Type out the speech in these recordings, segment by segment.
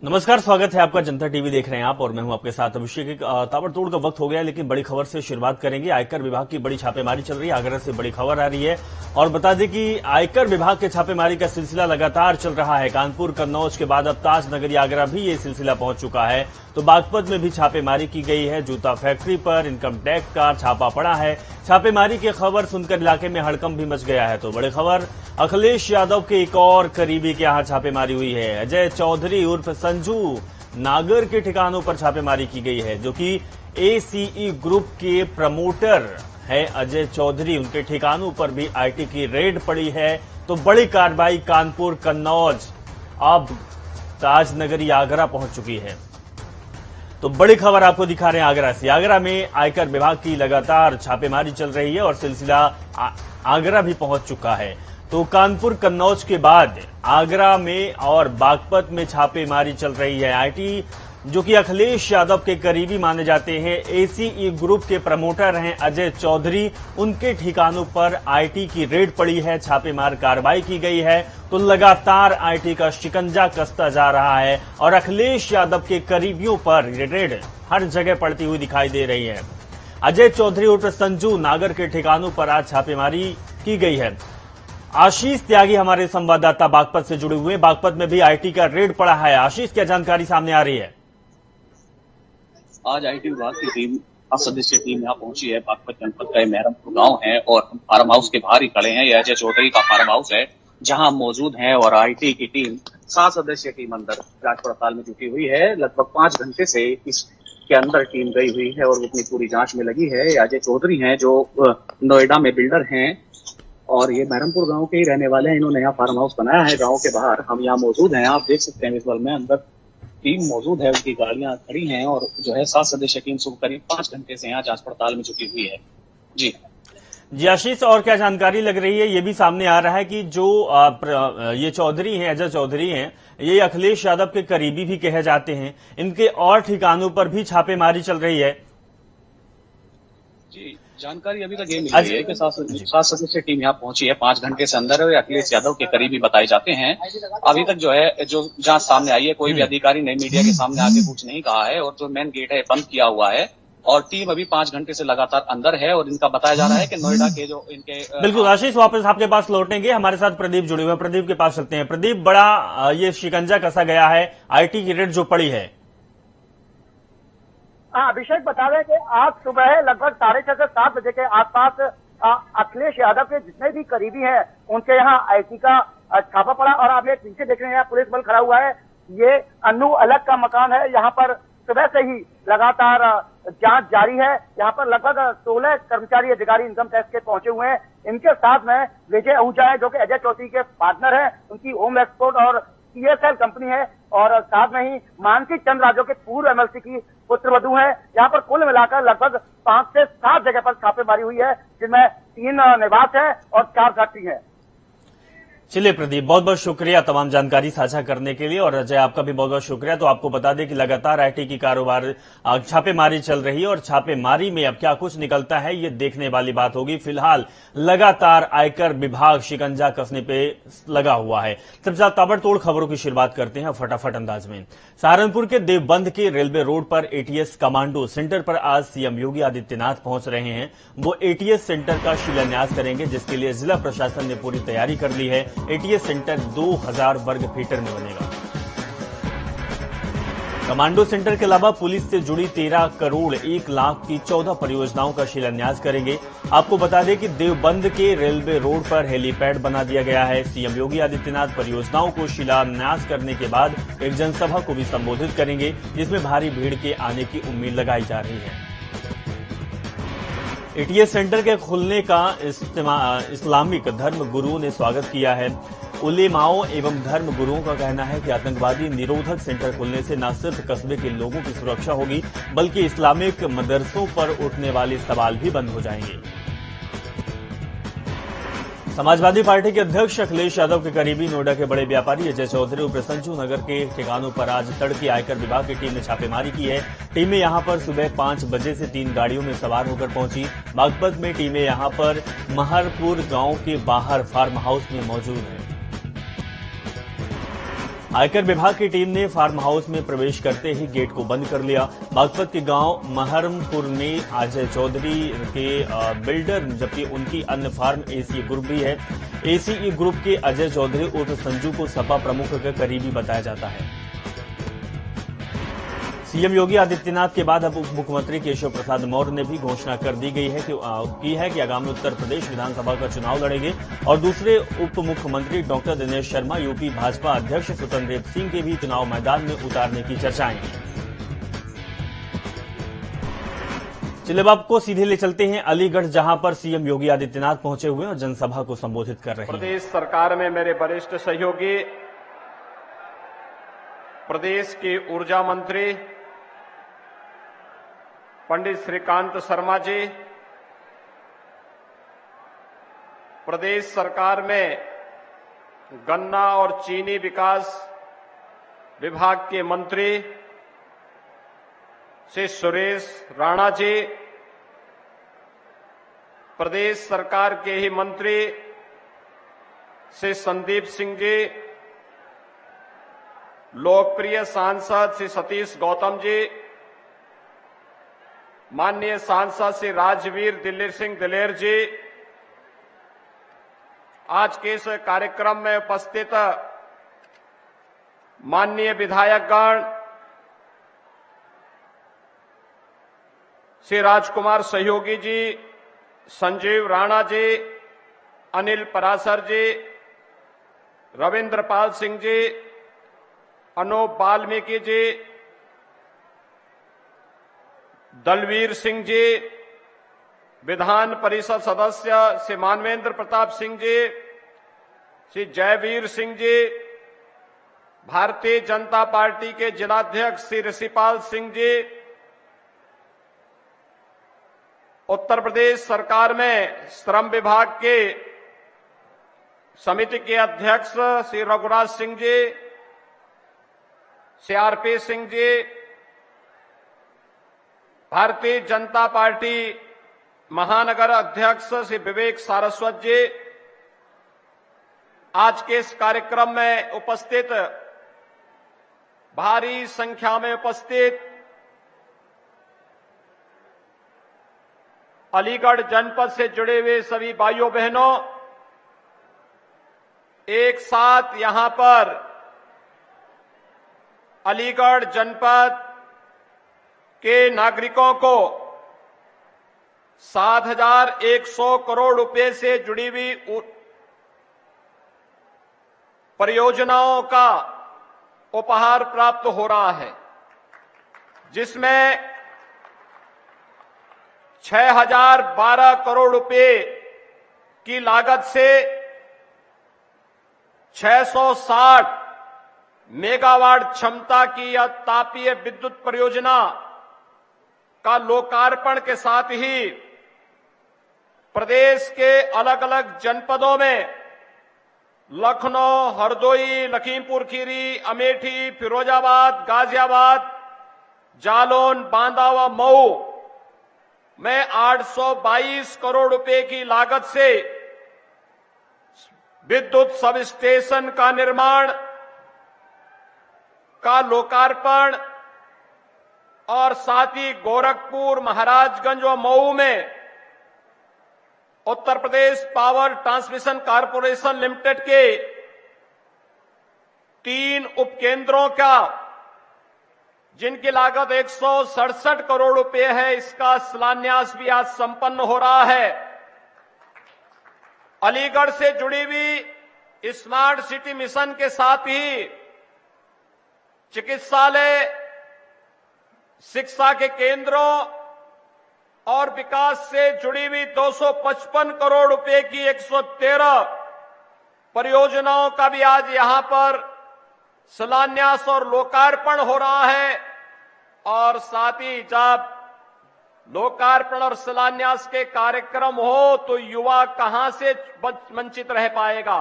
नमस्कार, स्वागत है आपका। जनता टीवी देख रहे हैं आप और मैं हूं आपके साथ अभिषेक। एक ताबड़तोड़ का वक्त हो गया, लेकिन बड़ी खबर से शुरुआत करेंगे। आयकर विभाग की बड़ी छापेमारी चल रही है, आगरा से बड़ी खबर आ रही है और बता दें कि आयकर विभाग के छापेमारी का सिलसिला लगातार चल रहा है। कानपुर, कन्नौज के बाद अब ताजनगरी आगरा भी ये सिलसिला पहुंच चुका है। तो बागपत में भी छापेमारी की गई है। जूता फैक्ट्री पर इनकम टैक्स का छापा पड़ा है। छापेमारी की खबर सुनकर इलाके में हड़कंप भी मच गया है। तो बड़ी खबर, अखिलेश यादव के एक और करीबी के यहां छापेमारी हुई है। अजय चौधरी उर्फ संजू नागर के ठिकानों पर छापेमारी की गई है, जो कि एसीई ग्रुप के प्रमोटर है अजय चौधरी। उनके ठिकानों पर भी आईटी की रेड पड़ी है। तो बड़ी कार्रवाई कानपुर, कन्नौज, अब ताजनगरी आगरा पहुंच चुकी है। तो बड़ी खबर आपको दिखा रहे हैं आगरा से। आगरा में आयकर विभाग की लगातार छापेमारी चल रही है और सिलसिला आगरा भी पहुंच चुका है। तो कानपुर, कन्नौज के बाद आगरा में और बागपत में छापेमारी चल रही है। आईटी जो कि अखिलेश यादव के करीबी माने जाते हैं, एसीई ग्रुप के प्रमोटर हैं अजय चौधरी, उनके ठिकानों पर आईटी की रेड पड़ी है, छापेमार कार्रवाई की गई है। तो लगातार आईटी का शिकंजा कसता जा रहा है और अखिलेश यादव के करीबियों पर रेड हर जगह पड़ती हुई दिखाई दे रही है। अजय चौधरी उर्फ संजू नागर के ठिकानों पर आज छापेमारी की गई है। आशीष त्यागी हमारे संवाददाता बागपत से जुड़े हुए हैं। बागपत में भी आईटी का रेड पड़ा है। आशीष, क्या जानकारी सामने आ रही है? आज आईटी विभाग की टीम, 8 सदस्यीय टीम यहाँ पहुंची है। बागपत जनपद का मेहरमपुर गांव है और हम फार्म हाउस के बाहर ही खड़े हैं। यह अजय चौधरी का फार्म हाउस है जहां हम मौजूद हैं और आईटी की टीम, 7 सदस्यीय टीम अंदर जांच पड़ताल में जुटी हुई है। लगभग 5 घंटे से इसके अंदर टीम गई हुई है और वो अपनी पूरी जांच में लगी है। अजय चौधरी हैं जो नोएडा में बिल्डर हैं और ये मेहरमपुर गांव के ही रहने वाले हैं। इन्होंने यहाँ फार्म हाउस बनाया है गांव के बाहर। हम यहाँ मौजूद हैं, आप देख सकते हैं विजुअल में। अंदर टीम मौजूद है, उनकी गाड़ियां खड़ी हैं और जो है 7 सदस्यीय टीम सुबह करीब 5 घंटे से यहाँ जांच पड़ताल में जुटी हुई है। जी आशीष, और क्या जानकारी लग रही है? ये भी सामने आ रहा है कि जो ये चौधरी हैं, अजय चौधरी हैं, ये अखिलेश यादव के करीबी भी कहे जाते हैं। इनके और ठिकानों पर भी छापेमारी चल रही है। जी, जानकारी अभी तक ये मिली है कि 7 सदस्यीय टीम यहाँ पहुंची है 5 घंटे से अंदर है। अखिलेश यादव के करीबी बताए जाते हैं। अभी तक जो है जो जांच सामने आई है, कोई भी अधिकारी ने मीडिया के सामने आके कुछ नहीं कहा है और जो मेन गेट है बंद किया हुआ है और टीम अभी 5 घंटे से लगातार अंदर है और इनका बताया जा रहा है कि नोएडा के जो इनके बिल्कुल आशीष, वापस आपके पास लौटेंगे। हमारे साथ प्रदीप जुड़े हुए हैं, प्रदीप के पास चलते हैं। प्रदीप, बड़ा ये शिकंजा कसा गया है, आईटी की रेड जो पड़ी है। हाँ अभिषेक, बता दें कि आज सुबह लगभग 6:30 से 7 बजे के आसपास अखिलेश यादव के जितने भी करीबी हैं उनके यहाँ आईटी का छापा पड़ा। और आप ये पीछे देख रहे हैं, पुलिस बल खड़ा हुआ है। ये अन्नू अलग का मकान है। यहाँ पर सुबह से ही लगातार जांच जारी है। यहाँ पर लगभग 16 कर्मचारी अधिकारी इनकम टैक्स के पहुंचे हुए हैं। इनके साथ में विजय आहूजा है जो कि अजय चौधरी के पार्टनर है। उनकी होम एक्सपोर्ट और सीएसएल कंपनी है और साथ में ही मानसी चंद्र राजो के पूर्व एमएलसी की पुत्रवधू है। यहाँ पर कुल मिलाकर लगभग 5 से 7 जगह पर छापेमारी हुई है, जिनमें 3 निवास है और 4 फैक्ट्री है। चलिए प्रदीप, बहुत बहुत शुक्रिया तमाम जानकारी साझा करने के लिए। और अजय, आपका भी बहुत बहुत शुक्रिया। तो आपको बता दें कि लगातार आईटी की कारोबार छापेमारी चल रही है और छापेमारी में अब क्या कुछ निकलता है ये देखने वाली बात होगी। फिलहाल लगातार आयकर विभाग शिकंजा कसने पे लगा हुआ है। तब ताबड़तोड़ खबरों की शुरुआत करते हैं फटाफट अंदाज में। सहारनपुर के देवबंद के रेलवे रोड पर एटीएस कमांडो सेंटर पर आज सीएम योगी आदित्यनाथ पहुंच रहे हैं। वो एटीएस सेंटर का शिलान्यास करेंगे, जिसके लिए जिला प्रशासन ने पूरी तैयारी कर ली है। एटीएस सेंटर 2000 वर्ग फीटर में बनेगा। कमांडो सेंटर के अलावा पुलिस से जुड़ी 13 करोड़ 1 लाख की 14 परियोजनाओं का शिलान्यास करेंगे। आपको बता दें कि देवबंद के रेलवे रोड पर हेलीपैड बना दिया गया है। सीएम योगी आदित्यनाथ परियोजनाओं को शिलान्यास करने के बाद एक जनसभा को भी संबोधित करेंगे, जिसमें भारी भीड़ के आने की उम्मीद लगाई जा रही है। एटीएस सेंटर के खुलने का इस्लामिक धर्म गुरुओं ने स्वागत किया है। उलेमाओं एवं धर्म गुरुओं का कहना है कि आतंकवादी निरोधक सेंटर खुलने से न सिर्फ कस्बे के लोगों की सुरक्षा होगी, बल्कि इस्लामिक मदरसों पर उठने वाले सवाल भी बंद हो जाएंगे। समाजवादी पार्टी के अध्यक्ष अखिलेश यादव के करीबी नोएडा के बड़े व्यापारी अजय चौधरी उर्फ संजू नगर के ठिकानों पर आज तड़के आयकर विभाग की टीम ने छापेमारी की है। टीमें यहां पर सुबह 5 बजे से 3 गाड़ियों में सवार होकर पहुंची। बागपत में टीमें यहां पर महरपुर गांव के बाहर फार्म हाउस में मौजूद हैं। आयकर विभाग की टीम ने फार्म हाउस में प्रवेश करते ही गेट को बंद कर लिया। बागपत के गांव महरमपुर में अजय चौधरी के बिल्डर, जबकि उनकी अन्य फार्म एसीई ग्रुप भी है। एसीई ग्रुप के अजय चौधरी उर्फ संजू को सपा प्रमुख का करीबी बताया जाता है। सीएम योगी आदित्यनाथ के बाद अब उप मुख्यमंत्री केशव प्रसाद मौर्य ने भी घोषणा कर दी गई है कि आगामी उत्तर प्रदेश विधानसभा का चुनाव लड़ेंगे और दूसरे उप मुख्यमंत्री डॉक्टर दिनेश शर्मा, यूपी भाजपा अध्यक्ष स्वतंत्र सिंह के भी चुनाव मैदान में उतारने की चर्चाएं हैं। चलिए अब आपको सीधे ले चलते हैं अलीगढ़, जहां पर सीएम योगी आदित्यनाथ पहुंचे हुए और जनसभा को संबोधित कर रहे हैं। प्रदेश सरकार में मेरे वरिष्ठ सहयोगी, प्रदेश के ऊर्जा मंत्री पंडित श्रीकांत शर्मा जी, प्रदेश सरकार में गन्ना और चीनी विकास विभाग के मंत्री श्री सुरेश राणा जी, प्रदेश सरकार के ही मंत्री श्री संदीप सिंह जी, लोकप्रिय सांसद श्री सतीश गौतम जी, माननीय सांसद श्री राजवीर दिल्ली सिंह दिलेर जी, आज के इस कार्यक्रम में उपस्थित माननीय विधायकगण, श्री राजकुमार सहयोगी जी, संजीव राणा जी, अनिल परासर जी, रविंद्रपाल सिंह जी, अनूप वाल्मीकि जी, दलवीर सिंह जी, विधान परिषद सदस्य श्री मानवेंद्र प्रताप सिंह जी, श्री जयवीर सिंह जी, भारतीय जनता पार्टी के जिलाध्यक्ष श्री ऋषिपाल सिंह जी, उत्तर प्रदेश सरकार में श्रम विभाग के समिति के अध्यक्ष श्री रघुराज सिंह जी, श्री आरपी सिंह जी, भारतीय जनता पार्टी महानगर अध्यक्ष श्री विवेक सारस्वत जी, आज के इस कार्यक्रम में उपस्थित भारी संख्या में उपस्थित अलीगढ़ जनपद से जुड़े हुए सभी भाइयों बहनों, एक साथ यहां पर अलीगढ़ जनपद के नागरिकों को 7,100 करोड़ रुपए से जुड़ी हुई परियोजनाओं का उपहार प्राप्त हो रहा है, जिसमें 6,012 करोड़ रुपए की लागत से 660 मेगावाट क्षमता की यह तापीय विद्युत परियोजना का लोकार्पण के साथ ही प्रदेश के अलग अलग जनपदों में लखनऊ, हरदोई, लखीमपुर खीरी, अमेठी, फिरोजाबाद, गाजियाबाद, जालौन, बांदा व मऊ में 822 करोड़ रुपए की लागत से विद्युत सब स्टेशन का निर्माण का लोकार्पण और साथ ही गोरखपुर, महाराजगंज और मऊ में Uttar Pradesh power transmission corporation limited के 3 उपकेंद्रों का, जिनकी लागत 167 करोड़ रुपए है, इसका शिलान्यास भी आज संपन्न हो रहा है। अलीगढ़ से जुड़ी हुई स्मार्ट सिटी मिशन के साथ ही चिकित्सालय, शिक्षा के केंद्रों और विकास से जुड़ी हुई 255 करोड़ रुपए की 113 परियोजनाओं का भी आज यहां पर शिलान्यास और लोकार्पण हो रहा है। और साथ ही जब लोकार्पण और शिलान्यास के कार्यक्रम हो तो युवा कहां से वंचित रह पाएगा।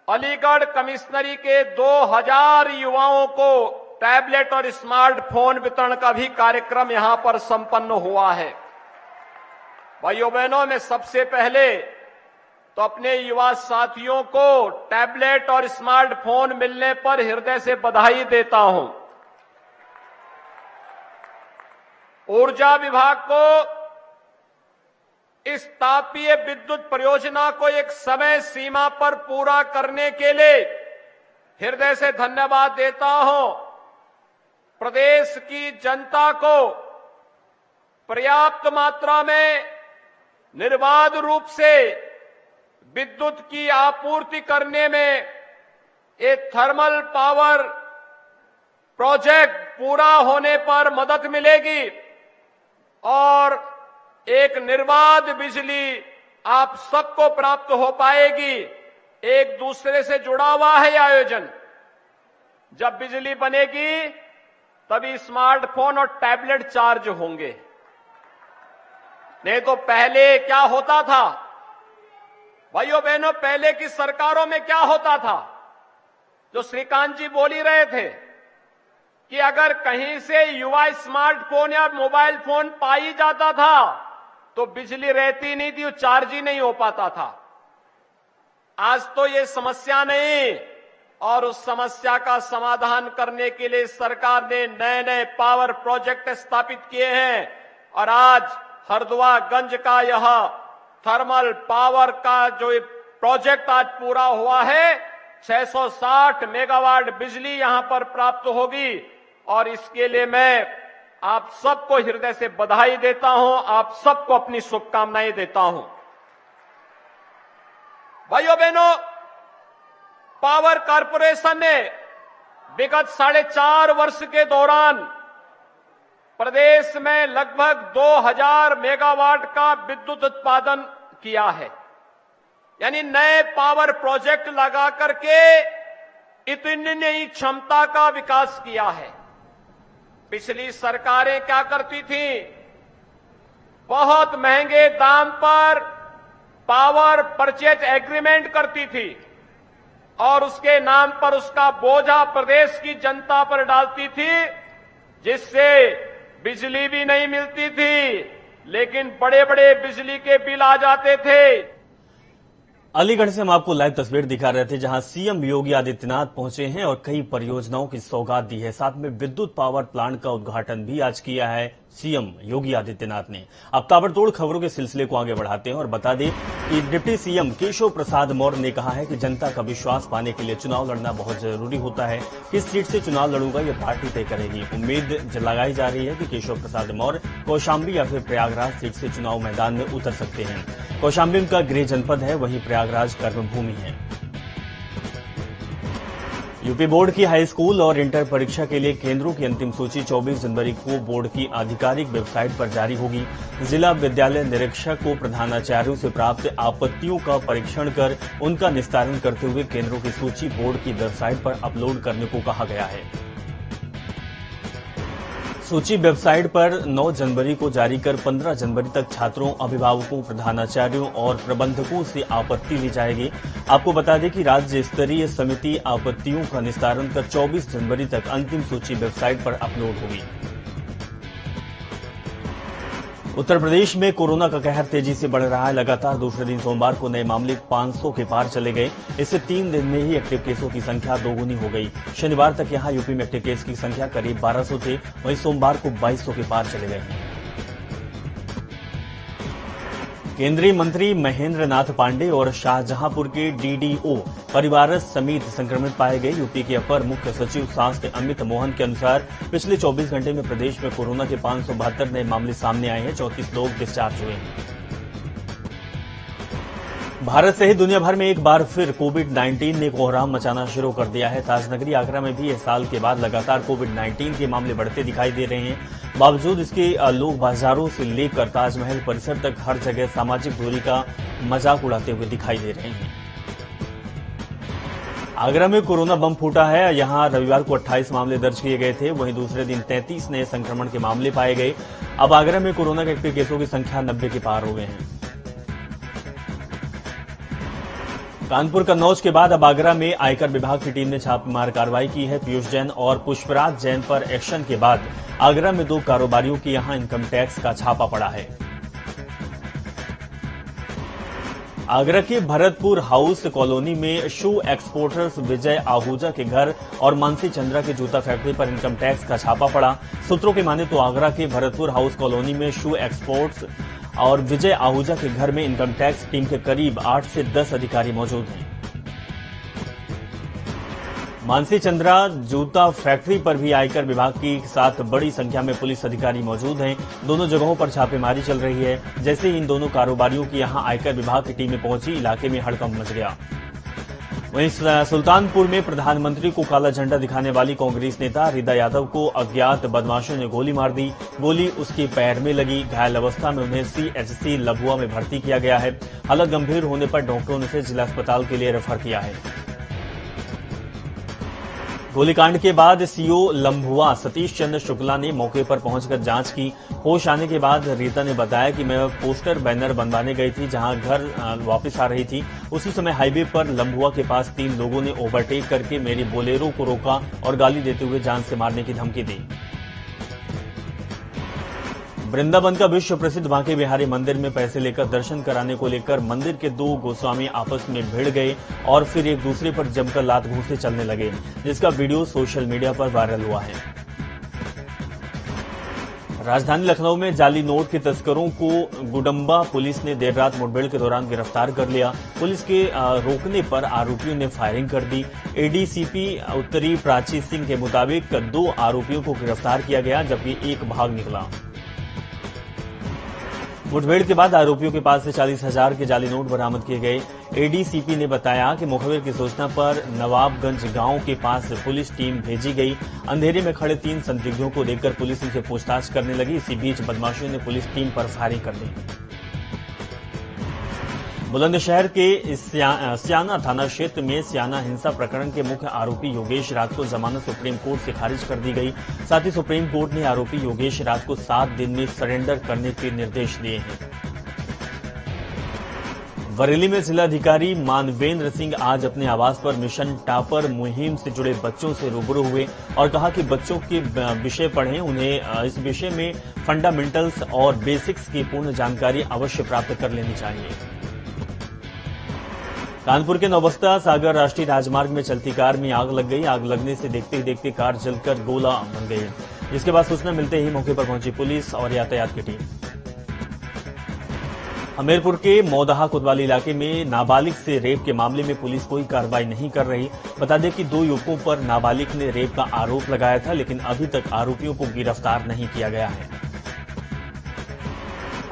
अलीगढ़ कमिश्नरी के 2000 युवाओं को टैबलेट और स्मार्टफोन वितरण का भी कार्यक्रम यहां पर संपन्न हुआ है। भाइयों बहनों, मैं सबसे पहले तो अपने युवा साथियों को टैबलेट और स्मार्टफोन मिलने पर हृदय से बधाई देता हूं। ऊर्जा विभाग को इस तापीय विद्युत परियोजना को एक समय सीमा पर पूरा करने के लिए हृदय से धन्यवाद देता हूं। प्रदेश की जनता को पर्याप्त मात्रा में निर्बाध रूप से विद्युत की आपूर्ति करने में ये थर्मल पावर प्रोजेक्ट पूरा होने पर मदद मिलेगी और एक निर्बाध बिजली आप सबको प्राप्त हो पाएगी। एक दूसरे से जुड़ा हुआ है यह आयोजन। जब बिजली बनेगी तभी स्मार्टफोन और टैबलेट चार्ज होंगे। नहीं तो पहले क्या होता था भाइयों बहनों, पहले की सरकारों में क्या होता था, जो श्रीकांत जी बोल ही रहे थे कि अगर कहीं से युवा स्मार्टफोन या मोबाइल फोन पा ही जाता था तो बिजली रहती नहीं थी, चार्ज ही नहीं हो पाता था। आज तो ये समस्या नहीं, और उस समस्या का समाधान करने के लिए सरकार ने नए नए पावर प्रोजेक्ट स्थापित किए हैं। और आज हरदुआगंज का यह थर्मल पावर का जो प्रोजेक्ट आज पूरा हुआ है, 660 मेगावाट बिजली यहां पर प्राप्त होगी। और इसके लिए मैं आप सबको हृदय से बधाई देता हूं, आप सबको अपनी शुभकामनाएं देता हूं। भाइयों बहनों, पावर कॉर्पोरेशन ने विगत 4.5 वर्ष के दौरान प्रदेश में लगभग 2000 मेगावाट का विद्युत उत्पादन किया है। यानी नए पावर प्रोजेक्ट लगा करके इतनी नई क्षमता का विकास किया है। पिछली सरकारें क्या करती थी, बहुत महंगे दाम पर पावर परचेज एग्रीमेंट करती थी और उसके नाम पर उसका बोझा प्रदेश की जनता पर डालती थी, जिससे बिजली भी नहीं मिलती थी, लेकिन बड़े बड़े बिजली के बिल आ जाते थे। अलीगढ़ से हम आपको लाइव तस्वीर दिखा रहे थे, जहां सीएम योगी आदित्यनाथ पहुंचे हैं और कई परियोजनाओं की सौगात दी है। साथ में विद्युत पावर प्लांट का उद्घाटन भी आज किया है सीएम योगी आदित्यनाथ ने। अब ताबड़तोड़ खबरों के सिलसिले को आगे बढ़ाते हैं और बता दें कि डिप्टी सीएम केशव प्रसाद मौर्य ने कहा है कि जनता का विश्वास पाने के लिए चुनाव लड़ना बहुत जरूरी होता है। किस सीट से चुनाव लड़ूंगा ये पार्टी तय करेगी। उम्मीद लगाई जा रही है कि केशव प्रसाद मौर्य कौशाम्बी या फिर प्रयागराज सीट से चुनाव मैदान में उतर सकते हैं। कौशाम्बी उनका गृह जनपद है, वहीं प्रयागराज कर्मभूमि है। यूपी बोर्ड की हाई स्कूल और इंटर परीक्षा के लिए केंद्रों की अंतिम सूची 24 जनवरी को बोर्ड की आधिकारिक वेबसाइट पर जारी होगी। जिला विद्यालय निरीक्षक को प्रधानाचार्यों से प्राप्त आपत्तियों का परीक्षण कर उनका निस्तारण करते हुए केंद्रों की सूची बोर्ड की वेबसाइट पर अपलोड करने को कहा गया है। सूची वेबसाइट पर 9 जनवरी को जारी कर 15 जनवरी तक छात्रों, अभिभावकों, प्रधानाचार्यों और प्रबंधकों से आपत्ति ली जाएगी। आपको बता दें कि राज्य स्तरीय समिति आपत्तियों का निस्तारण कर 24 जनवरी तक अंतिम सूची वेबसाइट पर अपलोड होगी। उत्तर प्रदेश में कोरोना का कहर तेजी से बढ़ रहा है। लगातार दूसरे दिन सोमवार को नए मामले 500 के पार चले गए। इससे 3 दिन में ही एक्टिव केसों की संख्या दोगुनी हो गई। शनिवार तक यहां यूपी में एक्टिव केस की संख्या करीब 1200 थे, वहीं सोमवार को 2200 के पार चले गए। केंद्रीय मंत्री महेंद्र नाथ पांडे और शाहजहांपुर के डीडीओ परिवार समेत संक्रमित पाए गए। यूपी के अपर मुख्य सचिव स्वास्थ्य अमित मोहन के अनुसार पिछले 24 घंटे में प्रदेश में कोरोना के 572 नए मामले सामने आए हैं। 34 लोग डिस्चार्ज हुए हैं। भारत सहित दुनिया भर में एक बार फिर कोविड-19 ने कोहराम मचाना शुरू कर दिया है। ताजनगरी आगरा में भी इस साल के बाद लगातार कोविड-19 के मामले बढ़ते दिखाई दे रहे हैं। बावजूद इसके लोग बाजारों से लेकर ताजमहल परिसर तक हर जगह सामाजिक दूरी का मजाक उड़ाते हुए दिखाई दे रहे हैं। आगरा में कोरोना बम फूटा है। यहां रविवार को 28 मामले दर्ज किए गए थे, वहीं दूसरे दिन 33 नए संक्रमण के मामले पाए गए। अब आगरा में कोरोना के एक्टिव केसों की संख्या 90 के पार हो गए हैं। कानपुर कन्नौज के बाद अब आगरा में आयकर विभाग की टीम ने छापेमार कार्रवाई की है। पीयूष जैन और पुष्पराज जैन पर एक्शन के बाद आगरा में 2 कारोबारियों की यहां इनकम टैक्स का छापा पड़ा है। आगरा के भरतपुर हाउस कॉलोनी में शू एक्सपोर्टर्स विजय आहूजा के घर और मानसी चंद्रा की जूता फैक्ट्री पर इनकम टैक्स का छापा पड़ा। सूत्रों की माने तो आगरा के भरतपुर हाउस कॉलोनी में शू एक्सपोर्ट्स और विजय आहूजा के घर में इनकम टैक्स टीम के करीब 8 से 10 अधिकारी मौजूद हैं। मानसी चंद्रा जूता फैक्ट्री पर भी आयकर विभाग के साथ बड़ी संख्या में पुलिस अधिकारी मौजूद हैं। दोनों जगहों पर छापेमारी चल रही है। जैसे ही इन दोनों कारोबारियों की यहां आयकर विभाग की टीमें पहुंची, इलाके में हड़कंप मच गया। वहीं सुल्तानपुर में प्रधानमंत्री को काला झंडा दिखाने वाली कांग्रेस नेता रिदा यादव को अज्ञात बदमाशों ने गोली मार दी। गोली उसके पैर में लगी। घायल अवस्था में उन्हें सीएचसी लभुआ में भर्ती किया गया है। हालत गंभीर होने पर डॉक्टरों ने उसे जिला अस्पताल के लिए रेफर किया है। गोलीकांड के बाद सीओ लम्भुआ सतीश चंद्र शुक्ला ने मौके पर पहुंचकर जांच की। होश आने के बाद रीता ने बताया कि मैं पोस्टर बैनर बनवाने गई थी, जहां घर वापस आ रही थी। उसी समय हाईवे पर लम्भुआ के पास 3 लोगों ने ओवरटेक करके मेरी बोलेरो को रोका और गाली देते हुए जान से मारने की धमकी दी। वृंदावन का विश्व प्रसिद्ध बांके बिहारी मंदिर में पैसे लेकर दर्शन कराने को लेकर मंदिर के 2 गोस्वामी आपस में भिड़ गए और फिर एक दूसरे पर जमकर लात घूंसे चलने लगे, जिसका वीडियो सोशल मीडिया पर वायरल हुआ है। राजधानी लखनऊ में जाली नोट के तस्करों को गुडम्बा पुलिस ने देर रात मुठभेड़ के दौरान गिरफ्तार कर लिया। पुलिस के रोकने पर आरोपियों ने फायरिंग कर दी। एडीसीपी उत्तरी प्राची सिंह के मुताबिक 2 आरोपियों को गिरफ्तार किया गया, जबकि एक भाग निकला। मुठभेड़ के बाद आरोपियों के पास से 40,000 के जाली नोट बरामद किए गए। एडीसीपी ने बताया कि मुखबिर की सूचना पर नवाबगंज गांव के पास पुलिस टीम भेजी गई। अंधेरे में खड़े 3 संदिग्धों को देखकर पुलिस उनसे पूछताछ करने लगी। इसी बीच बदमाशों ने पुलिस टीम पर फायरिंग कर दी। बुलंदशहर के स्याना थाना क्षेत्र में स्याना हिंसा प्रकरण के मुख्य आरोपी योगेश राज को जमानत सुप्रीम कोर्ट से खारिज कर दी गई। साथ ही सुप्रीम कोर्ट ने आरोपी योगेश राज को 7 दिन में सरेंडर करने के निर्देश दिए हैं। बरेली में जिलाधिकारी मानवेंद्र सिंह आज अपने आवास पर मिशन टॉपर मुहिम से जुड़े बच्चों से रूबरू हुए और कहा कि बच्चों के विषय पढ़ें। उन्हें इस विषय में फंडामेंटल्स और बेसिक्स की पूर्ण जानकारी अवश्य प्राप्त कर लेनी चाहिए। कानपुर के नौबस्ता सागर राष्ट्रीय राजमार्ग में चलती कार में आग लग गई। आग लगने से देखते ही देखते कार जलकर गोला बन गई, जिसके बाद सूचना मिलते ही मौके पर पहुंची पुलिस और यातायात की टीम। हमीरपुर के मौदहा कोतवाली इलाके में नाबालिग से रेप के मामले में पुलिस कोई कार्रवाई नहीं कर रही। बता दें कि 2 युवकों पर नाबालिग ने रेप का आरोप लगाया था, लेकिन अभी तक आरोपियों को गिरफ्तार नहीं किया गया है।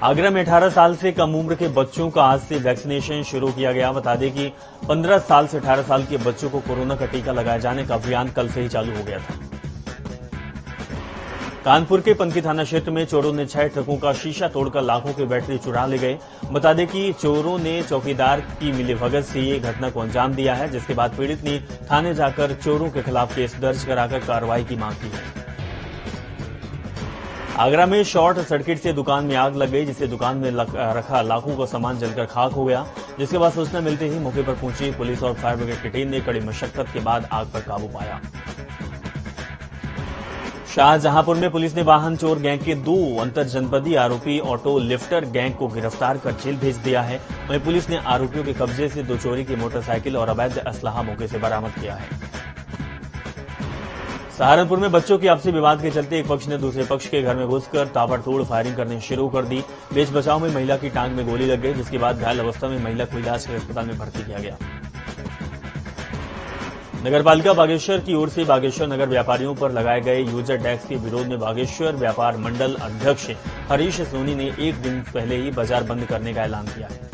आगरा में 18 साल से कम उम्र के बच्चों का आज से वैक्सीनेशन शुरू किया गया। बता दें कि 15 साल से 18 साल के बच्चों को कोरोना का टीका लगाए जाने का अभियान कल से ही चालू हो गया था। कानपुर के पंथी थाना क्षेत्र में चोरों ने 6 ट्रकों का शीशा तोड़कर लाखों की बैटरी चुरा ले गए। बता दें कि चोरों ने चौकीदार की मिलीभगत से ये घटना को अंजाम दिया है, जिसके बाद पीड़ित ने थाने जाकर चोरों के खिलाफ केस दर्ज कराकर कार्रवाई की मांग की है। आगरा में शॉर्ट सर्किट से दुकान में आग लग गई, जिससे दुकान में रखा लाखों का सामान जलकर खाक हो गया। जिसके बाद सूचना मिलते ही मौके पर पहुंची पुलिस और फायर ब्रिगेड की टीम ने कड़ी मशक्कत के बाद आग पर काबू पाया। शाहजहांपुर में पुलिस ने वाहन चोर गैंग के 2 अंतरजनपदीय आरोपी ऑटो लिफ्टर गैंग को गिरफ्तार कर जेल भेज दिया है। वहीं पुलिस ने आरोपियों के कब्जे से 2 चोरी की मोटरसाइकिल और अवैध असलहा मौके से बरामद किया है। सहारनपुर में बच्चों की आपसी विवाद के चलते एक पक्ष ने दूसरे पक्ष के घर में घुसकर ताबड़तोड़ फायरिंग करनी शुरू कर दी। बीच बचाव में महिला की टांग में गोली लग गई, जिसके बाद घायल अवस्था में महिला को इलाज के अस्पताल में भर्ती किया गया। नगरपालिका बागेश्वर की ओर से बागेश्वर नगर व्यापारियों पर लगाए गए यूजर टैक्स के विरोध में बागेश्वर व्यापार मंडल अध्यक्ष हरीश सोनी ने 1 दिन पहले ही बाजार बंद करने का ऐलान किया है।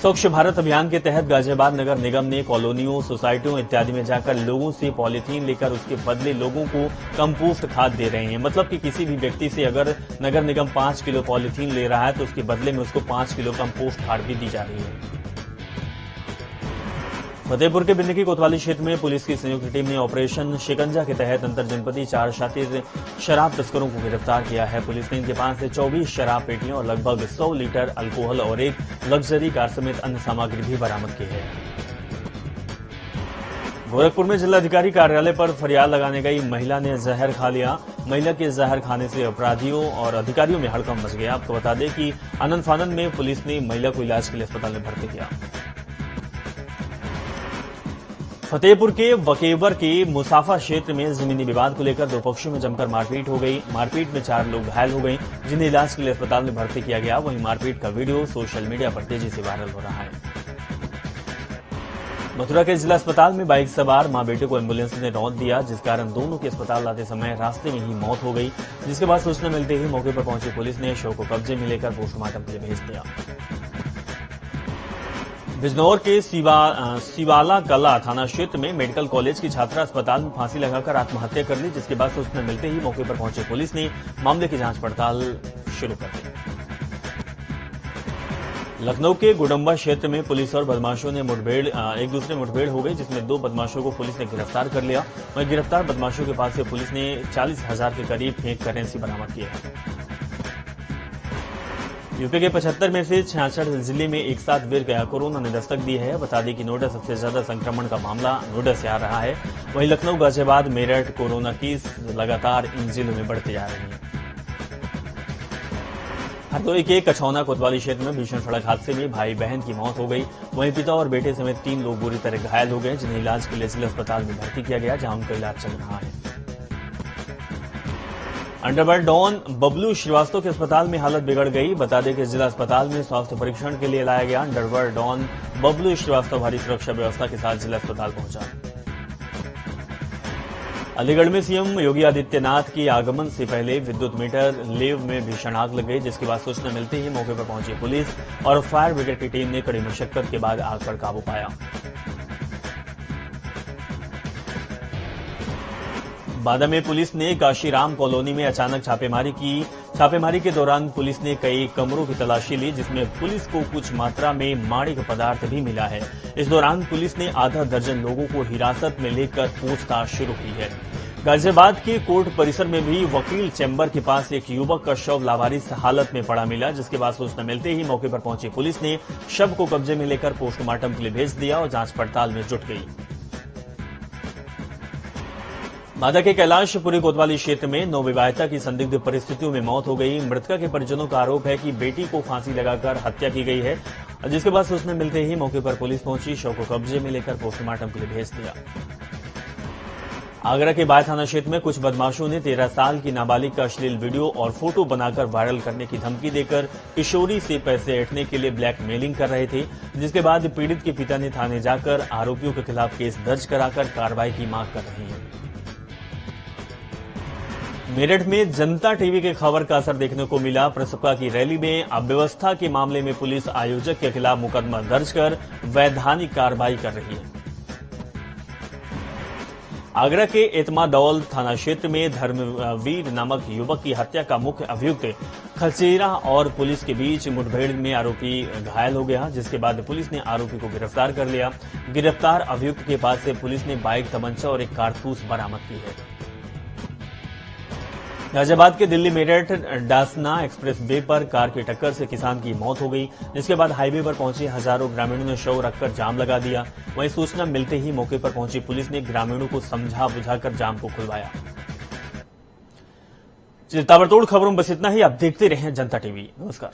स्वच्छ भारत अभियान के तहत गाजियाबाद नगर निगम ने कॉलोनियों, सोसाइटियों इत्यादि में जाकर लोगों से पॉलीथीन लेकर उसके बदले लोगों को कंपोस्ट खाद दे रहे हैं। मतलब कि किसी भी व्यक्ति से अगर नगर निगम 5 किलो पॉलीथीन ले रहा है तो उसके बदले में उसको 5 किलो कंपोस्ट खाद भी दी जा रही है। फतेहपुर के बिन्नी कोतवाली क्षेत्र में पुलिस की संयुक्त टीम ने ऑपरेशन शिकंजा के तहत अंतरजनपदीय 4 शातिर शराब तस्करों को गिरफ्तार किया है। पुलिस ने इनके पास से 24 शराब पेटियां और लगभग 100 लीटर अल्कोहल और एक लग्जरी कार समेत अन्य सामग्री भी बरामद की है। गोरखपुर में जिलाधिकारी कार्यालय पर फरियाद लगाने गई महिला ने जहर खा लिया। महिला के जहर खाने से अपराधियों और अधिकारियों में हड़कंप मच गया। आपको बता दें कि आनंद फानंद में पुलिस ने महिला को इलाज के लिए अस्पताल में भर्ती किया। फतेहपुर के वकेवर के मुसाफा क्षेत्र में जमीनी विवाद को लेकर दो पक्षों में जमकर मारपीट हो गई। मारपीट में 4 लोग घायल हो गए, जिन्हें इलाज के लिए अस्पताल में भर्ती किया गया। वहीं मारपीट का वीडियो सोशल मीडिया पर तेजी से वायरल हो रहा है। मथुरा के जिला अस्पताल में बाइक सवार मां बेटे को एम्बुलेंस ने रौंद दिया, जिस कारण दोनों के अस्पताल लाते समय रास्ते में ही मौत हो गई। जिसके बाद सूचना मिलते ही मौके पर पहुंची पुलिस ने शव को कब्जे में लेकर पोस्टमार्टम के लिए भेज दिया। बिजनौर के सिवाला कला थाना क्षेत्र में मेडिकल कॉलेज की छात्रा अस्पताल में फांसी लगाकर आत्महत्या कर ली, जिसके बाद सूचना मिलते ही मौके पर पहुंची पुलिस ने मामले की जांच पड़ताल शुरू कर दी। लखनऊ के गुडम्बा क्षेत्र में पुलिस और बदमाशों ने एक दूसरे मुठभेड़ हो गई, जिसमें 2 बदमाशों को पुलिस ने गिरफ्तार कर लिया। वहीं गिरफ्तार बदमाशों के पास से पुलिस ने 40,000 के करीब फेक करेंसी बरामद की है। यूपी के 75 में से 66 जिले में एक साथ वीर गया कोरोना ने दस्तक दी है। बता दें कि नोएडा सबसे ज्यादा संक्रमण का मामला नोएडा से आ रहा है। वहीं लखनऊ, गाजियाबाद, मेरठ कोरोना केस लगातार इन जिलों में बढ़ते जा रहे हैं। हरदोई के कछौना कोतवाली क्षेत्र में भीषण सड़क हादसे में भाई बहन की मौत हो गई। वहीं पिता और बेटे समेत 3 लोग बुरी तरह घायल हो गए, जिन्हें इलाज के लिए जिला अस्पताल में भर्ती किया गया, जहां उनका इलाज चल रहा है। अंडरवर्ल्ड डॉन बबलू श्रीवास्तव के अस्पताल में हालत बिगड़ गई। बता दें कि जिला अस्पताल में स्वास्थ्य परीक्षण के लिए लाया गया अंडरवर्ल्ड डॉन बबलू श्रीवास्तव भारी सुरक्षा व्यवस्था के साथ जिला अस्पताल पहुंचा। अलीगढ़ में सीएम योगी आदित्यनाथ के आगमन से पहले विद्युत मीटर लेव में भीषण आग लग गई, जिसके बाद सूचना मिलते ही मौके पर पहुंची पुलिस और फायर ब्रिगेड की टीम ने कड़ी मशक्कत के बाद आग पर काबू पाया। बादा में पुलिस ने काशीराम कॉलोनी में अचानक छापेमारी की। छापेमारी के दौरान पुलिस ने कई कमरों की तलाशी ली, जिसमें पुलिस को कुछ मात्रा में मादक पदार्थ भी मिला है। इस दौरान पुलिस ने आधा दर्जन लोगों को हिरासत में लेकर पूछताछ शुरू की है। गाजियाबाद के कोर्ट परिसर में भी वकील चैम्बर के पास एक युवक का शव लावारिस हालत में पड़ा मिला, जिसके बाद सूचना मिलते ही मौके पर पहुंची पुलिस ने शव को कब्जे में लेकर पोस्टमार्टम के लिए भेज दिया और जांच पड़ताल में जुट गई। बादा के कैलाशपुरी कोतवाली क्षेत्र में नवविवाहिता की संदिग्ध परिस्थितियों में मौत हो गई। मृतका के परिजनों का आरोप है कि बेटी को फांसी लगाकर हत्या की गई है, जिसके बाद सूचना मिलते ही मौके पर पुलिस पहुंची, शव को कब्जे में लेकर पोस्टमार्टम के लिए भेज दिया। आगरा के बाय थाना क्षेत्र में कुछ बदमाशों ने 13 साल की नाबालिग का अश्लील वीडियो और फोटो बनाकर वायरल करने की धमकी देकर किशोरी से पैसे ऐंठने के लिए ब्लैकमेलिंग कर रहे थे, जिसके बाद पीड़ित के पिता ने थाने जाकर आरोपियों के खिलाफ केस दर्ज कराकर कार्रवाई की मांग कर रहे हैं। मेरठ में जनता टीवी के खबर का असर देखने को मिला। प्रसपा की रैली में अव्यवस्था के मामले में पुलिस आयोजक के खिलाफ मुकदमा दर्ज कर वैधानिक कार्रवाई कर रही है। आगरा के एतमादौल थाना क्षेत्र में धर्मवीर नामक युवक की हत्या का मुख्य अभियुक्त खचेरा और पुलिस के बीच मुठभेड़ में आरोपी घायल हो गया, जिसके बाद पुलिस ने आरोपी को गिरफ्तार कर लिया। गिरफ्तार अभियुक्त के पास से पुलिस ने बाइक, तमंचा और एक कारतूस बरामद की है। गाजियाबाद के दिल्ली मेरठ डासना एक्सप्रेस वे पर कार की टक्कर से किसान की मौत हो गई, जिसके बाद हाईवे पर पहुंचे हजारों ग्रामीणों ने शव रखकर जाम लगा दिया। वहीं सूचना मिलते ही मौके पर पहुंची पुलिस ने ग्रामीणों को समझा बुझाकर जाम को खुलवाया। ताबड़तोड़ खबरों में बस इतना ही। आप देखते रहें जनता टीवी। नमस्कार।